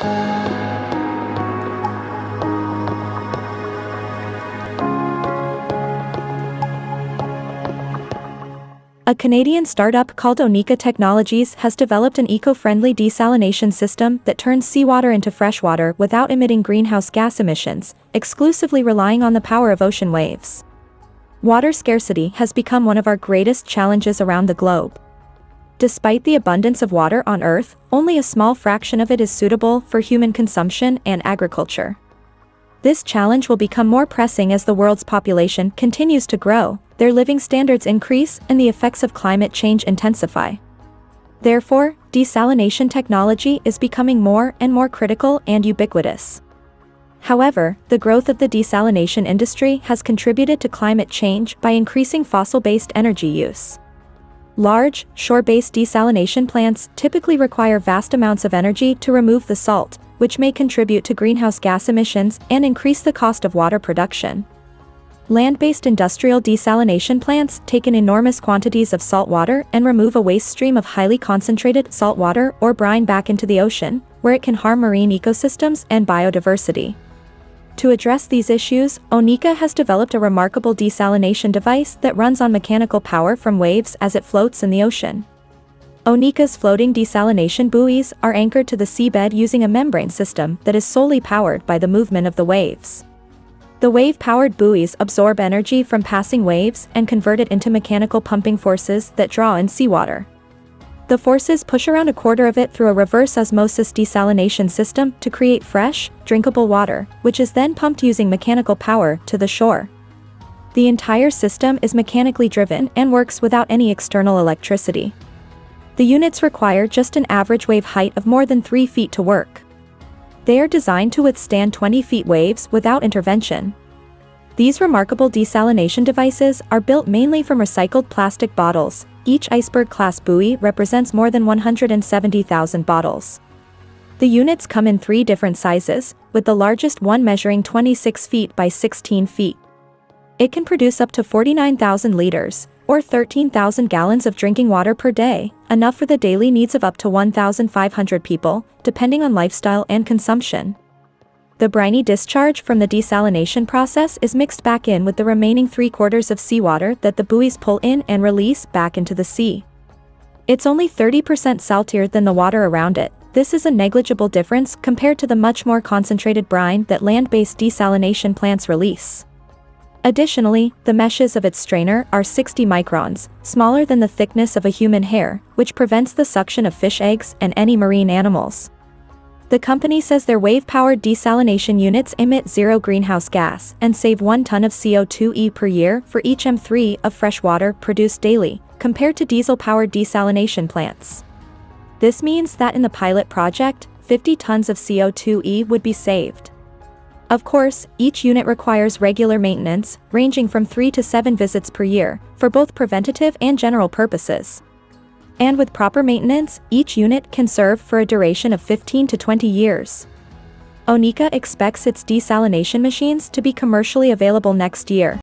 A Canadian startup called Oneka Technologies has developed an eco-friendly desalination system that turns seawater into freshwater without emitting greenhouse gas emissions, exclusively relying on the power of ocean waves. Water scarcity has become one of our greatest challenges around the globe. Despite the abundance of water on Earth, only a small fraction of it is suitable for human consumption and agriculture. This challenge will become more pressing as the world's population continues to grow, their living standards increase, and the effects of climate change intensify. Therefore, desalination technology is becoming more and more critical and ubiquitous. However, the growth of the desalination industry has contributed to climate change by increasing fossil-based energy use. Large, shore-based desalination plants typically require vast amounts of energy to remove the salt, which may contribute to greenhouse gas emissions and increase the cost of water production. Land-based industrial desalination plants take in enormous quantities of salt water and remove a waste stream of highly concentrated salt water or brine back into the ocean, where it can harm marine ecosystems and biodiversity. To address these issues, Oneka has developed a remarkable desalination device that runs on mechanical power from waves as it floats in the ocean. Oneka's floating desalination buoys are anchored to the seabed using a membrane system that is solely powered by the movement of the waves. The wave-powered buoys absorb energy from passing waves and convert it into mechanical pumping forces that draw in seawater. The forces push around a quarter of it through a reverse osmosis desalination system to create fresh, drinkable water, which is then pumped using mechanical power to the shore. The entire system is mechanically driven and works without any external electricity. The units require just an average wave height of more than 3 feet to work. They are designed to withstand 20 feet waves without intervention. These remarkable desalination devices are built mainly from recycled plastic bottles. Each iceberg-class buoy represents more than 170,000 bottles. The units come in 3 different sizes, with the largest one measuring 26 feet by 16 feet. It can produce up to 49,000 liters, or 13,000 gallons of drinking water per day, enough for the daily needs of up to 1,500 people, depending on lifestyle and consumption. The briny discharge from the desalination process is mixed back in with the remaining 3/4 of seawater that the buoys pull in and release back into the sea. It's only 30% saltier than the water around it. This is a negligible difference compared to the much more concentrated brine that land-based desalination plants release. Additionally, the meshes of its strainer are 60 microns, smaller than the thickness of a human hair, which prevents the suction of fish eggs and any marine animals. The company says their wave-powered desalination units emit 0 greenhouse gas and save 1 ton of CO2e per year for each m3 of fresh water produced daily, compared to diesel-powered desalination plants. This means that in the pilot project, 50 tons of CO2e would be saved. Of course, each unit requires regular maintenance, ranging from 3 to 7 visits per year, for both preventative and general purposes. And with proper maintenance, each unit can serve for a duration of 15 to 20 years. Oneka expects its desalination machines to be commercially available next year.